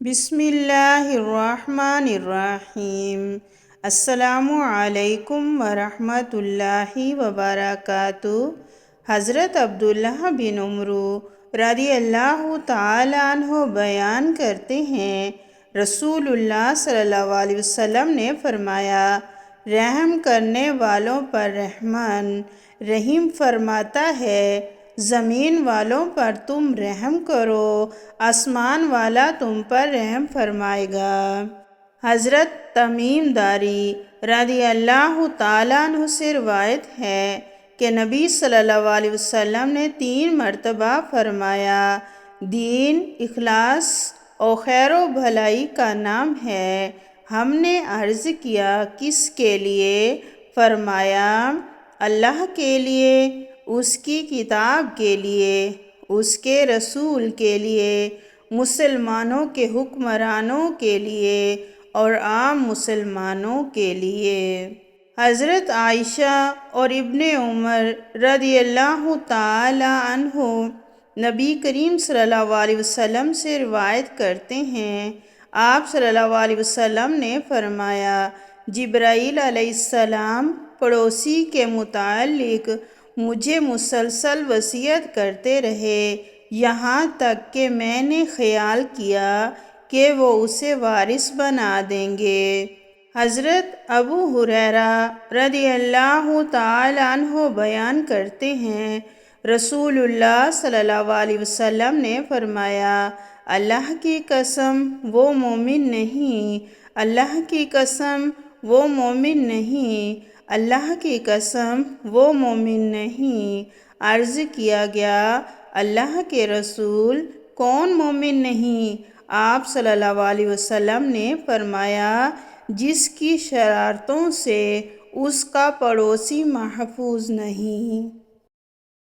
بسم اللہ الرحمن الرحیم۔ السلام علیکم ورحمۃ اللہ وبرکاتہ۔ حضرت عبداللہ بن عمرو رضی اللہ تعالیٰ عنہ بیان کرتے ہیں، رسول اللہ صلی اللہ علیہ وسلم نے فرمایا، رحم کرنے والوں پر رحمن رحیم فرماتا ہے، زمین والوں پر تم رحم کرو، آسمان والا تم پر رحم فرمائے گا۔ حضرت تمیم داری رضی اللہ تعالیٰ عنہ سے روایت ہے کہ نبی صلی اللہ علیہ وسلم نے 3 مرتبہ فرمایا، دین اخلاص اور خیر و بھلائی کا نام ہے۔ ہم نے عرض کیا، کس کے لیے؟ فرمایا، اللہ کے لیے، اس کی کتاب کے لیے، اس کے رسول کے لیے، مسلمانوں کے حکمرانوں کے لیے اور عام مسلمانوں کے لیے۔ حضرت عائشہ اور ابن عمر رضی اللہ تعالی عنہ نبی کریم صلی اللہ علیہ وسلم سے روایت کرتے ہیں، آپ صلی اللہ علیہ وسلم نے فرمایا، جبرائیل علیہ السلام پڑوسی کے متعلق مجھے مسلسل وصیت کرتے رہے، یہاں تک کہ میں نے خیال کیا کہ وہ اسے وارث بنا دیں گے۔ حضرت ابو ہریرہ رضی اللہ تعالی عنہ بیان کرتے ہیں، رسول اللہ صلی اللہ علیہ وسلم نے فرمایا، اللہ کی قسم وہ مومن نہیں، اللہ کی قسم وہ مومن نہیں، اللہ کی قسم وہ مومن نہیں۔ عرض کیا گیا، اللہ کے رسول، کون مومن نہیں؟ آپ صلی اللہ علیہ وسلم نے فرمایا، جس کی شرارتوں سے اس کا پڑوسی محفوظ نہیں۔